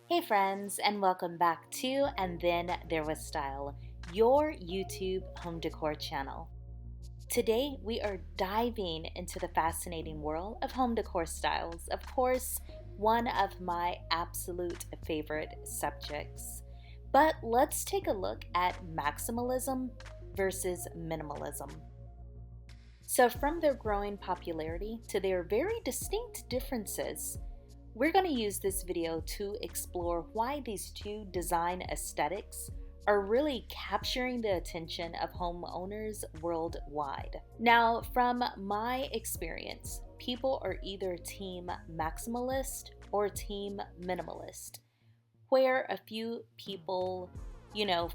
Hey friends, and welcome back to And Then There Was Style, your YouTube home decor channel. Today we are diving into the fascinating world of home decor styles. Of course, one of my absolute favorite subjects. But let's take a look at maximalism versus minimalism. So, from their growing popularity to their very distinct differences, we're going to use this video to explore why these two design aesthetics are really capturing the attention of homeowners worldwide. Now, from my experience, people are either team maximalist or team minimalist, where a few people,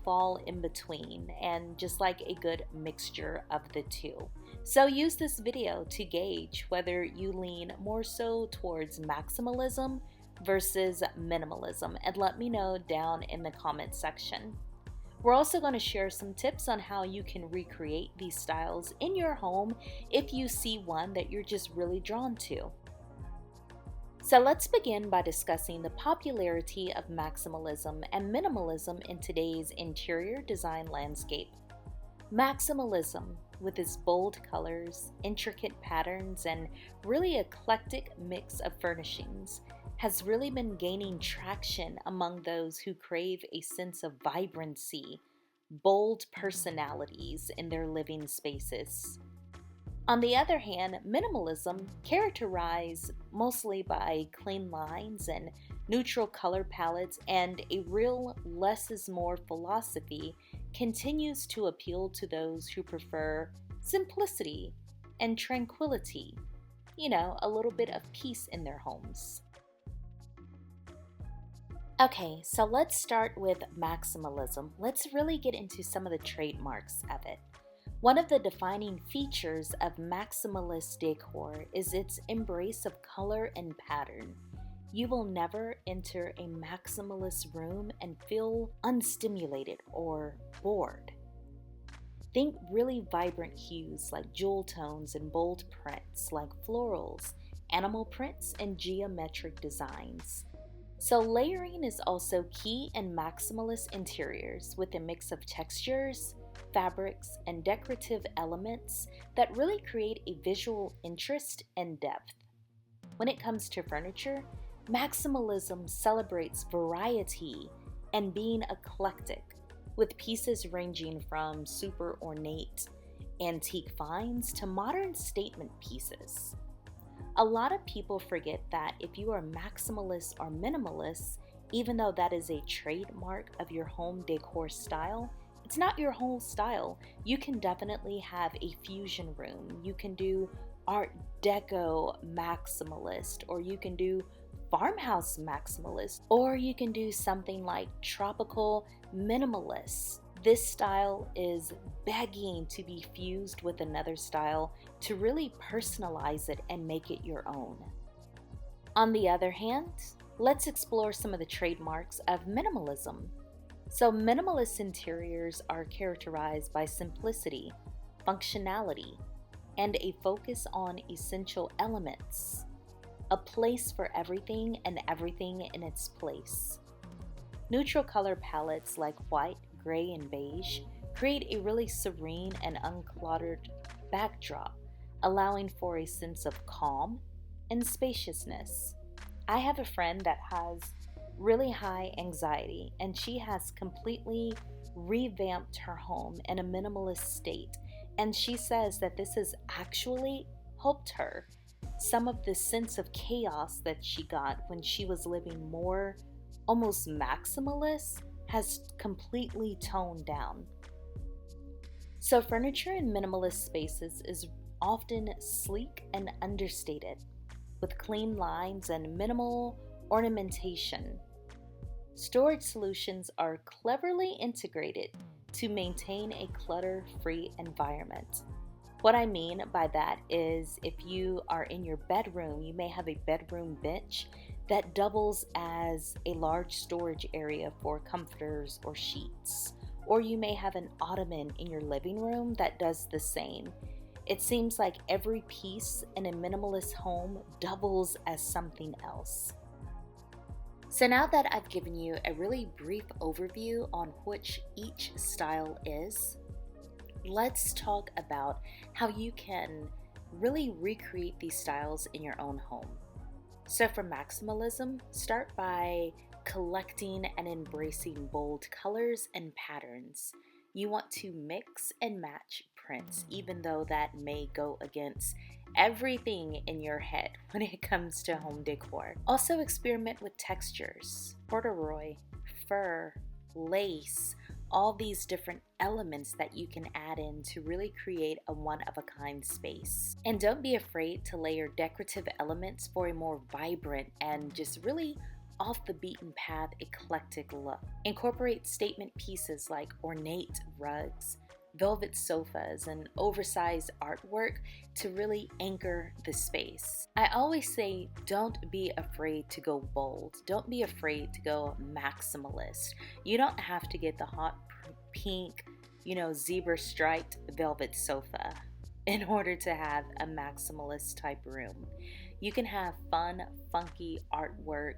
fall in between and just like a good mixture of the two. So use this video to gauge whether you lean more so towards maximalism versus minimalism, and let me know down in the comment section. We're also going to share some tips on how you can recreate these styles in your home if you see one that you're just really drawn to. So let's begin by discussing the popularity of maximalism and minimalism in today's interior design landscape. Maximalism, with its bold colors, intricate patterns, and really eclectic mix of furnishings, has really been gaining traction among those who crave a sense of vibrancy, bold personalities in their living spaces. On the other hand, minimalism, characterized mostly by clean lines and neutral color palettes and a real less is more philosophy, continues to appeal to those who prefer simplicity and tranquility, a little bit of peace in their homes. Okay, so let's start with maximalism. Let's really get into some of the trademarks of it. One of the defining features of maximalist decor is its embrace of color and pattern. You will never enter a maximalist room and feel unstimulated or bored. Think really vibrant hues like jewel tones and bold prints like florals, animal prints, and geometric designs. So layering is also key in maximalist interiors with a mix of textures, fabrics, and decorative elements that really create a visual interest and depth. When it comes to furniture, maximalism celebrates variety and being eclectic, with pieces ranging from super ornate antique finds to modern statement pieces. A lot of people forget that if you are maximalist or minimalist, even though that is a trademark of your home decor style, it's not your whole style. You can definitely have a fusion room. You can do Art Deco maximalist, or you can do farmhouse maximalist, or you can do something like tropical minimalist. This style is begging to be fused with another style to really personalize it and make it your own. On the other hand, let's explore some of the trademarks of minimalism. So, minimalist interiors are characterized by simplicity, functionality, and a focus on essential elements. A place for everything and everything in its place. Neutral color palettes like white, gray, and beige create a really serene and uncluttered backdrop, allowing for a sense of calm and spaciousness. I have a friend that has really high anxiety, and she has completely revamped her home in a minimalist state, and she says that this has actually helped her. Some of the sense of chaos that she got when she was living more almost maximalist has completely toned down. So furniture in minimalist spaces is often sleek and understated, with clean lines and minimal ornamentation. Storage solutions are cleverly integrated to maintain a clutter-free environment. What I mean by that is if you are in your bedroom, you may have a bedroom bench that doubles as a large storage area for comforters or sheets. Or you may have an ottoman in your living room that does the same. It seems like every piece in a minimalist home doubles as something else. So now that I've given you a really brief overview on which each style is, let's talk about how you can really recreate these styles in your own home. So for maximalism, start by collecting and embracing bold colors and patterns. You want to mix and match prints, even though that may go against everything in your head when it comes to home decor. Also experiment with textures, corduroy, fur, lace, all these different elements that you can add in to really create a one-of-a-kind space. And don't be afraid to layer decorative elements for a more vibrant and just really off the beaten path eclectic look. Incorporate statement pieces like ornate rugs, velvet sofas, and oversized artwork to really anchor the space. I always say don't be afraid to go bold. Don't be afraid to go maximalist. You don't have to get the hot pink, zebra striped velvet sofa in order to have a maximalist type room. You can have fun, funky artwork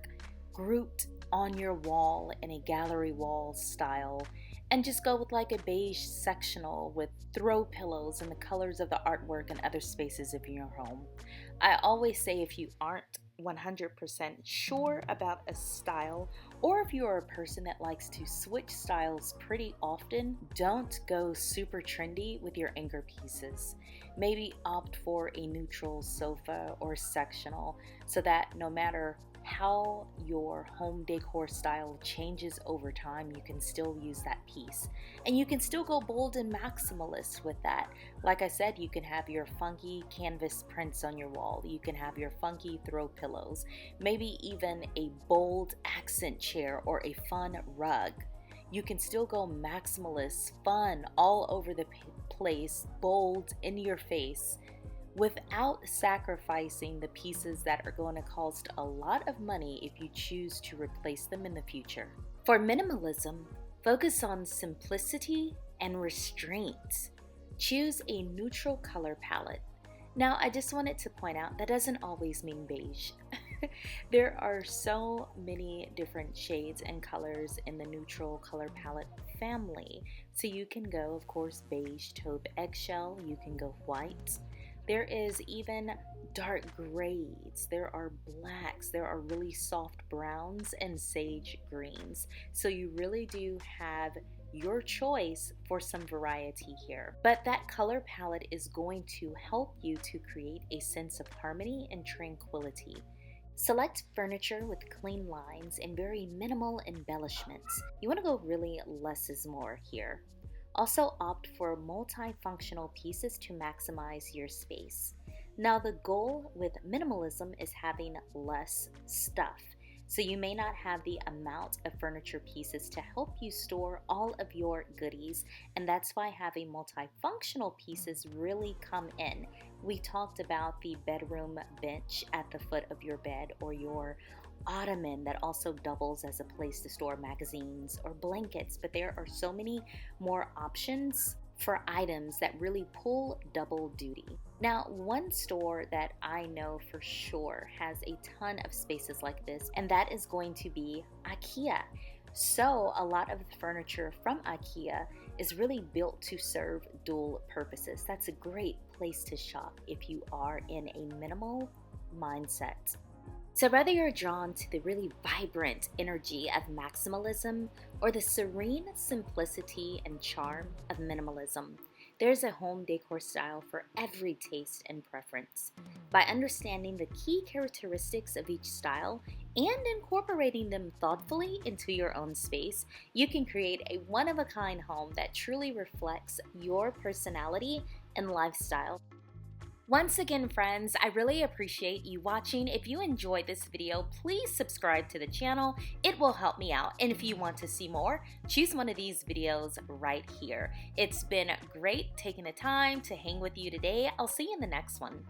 grouped on your wall in a gallery wall style, and just go with like a beige sectional with throw pillows and the colors of the artwork and other spaces of your home. I always say if you aren't 100% sure about a style, or if you are a person that likes to switch styles pretty often, don't go super trendy with your anchor pieces. Maybe opt for a neutral sofa or sectional so that no matter how your home decor style changes over time, you can still use that piece. And you can still go bold and maximalist with that. Like I said, you can have your funky canvas prints on your wall. You can have your funky throw pillows. Maybe even a bold accent chair or a fun rug. You can still go maximalist, fun, all over the place, bold, in your face, without sacrificing the pieces that are going to cost a lot of money if you choose to replace them in the future. For minimalism, focus on simplicity and restraint. Choose a neutral color palette. Now, I just wanted to point out that doesn't always mean beige. There are so many different shades and colors in the neutral color palette family. So you can go, of course, beige, taupe, eggshell. You can go white. There is even dark grays, there are blacks, there are really soft browns and sage greens. So you really do have your choice for some variety here. But that color palette is going to help you to create a sense of harmony and tranquility. Select furniture with clean lines and very minimal embellishments. You want to go really less is more here. Also opt for multifunctional pieces to maximize your space. Now the goal with minimalism is having less stuff. So you may not have the amount of furniture pieces to help you store all of your goodies, and that's why having multifunctional pieces really come in. We talked about the bedroom bench at the foot of your bed, or your ottoman that also doubles as a place to store magazines or blankets, but there are so many more options for items that really pull double duty. Now, one store that I know for sure has a ton of spaces like this, and that is going to be IKEA. So a lot of the furniture from IKEA is really built to serve dual purposes. That's a great place to shop if you are in a minimal mindset. So whether you're drawn to the really vibrant energy of maximalism or the serene simplicity and charm of minimalism, there's a home decor style for every taste and preference. By understanding the key characteristics of each style and incorporating them thoughtfully into your own space, you can create a one-of-a-kind home that truly reflects your personality and lifestyle. Once again, friends, I really appreciate you watching. If you enjoyed this video, please subscribe to the channel. It will help me out. And if you want to see more, choose one of these videos right here. It's been great taking the time to hang with you today. I'll see you in the next one.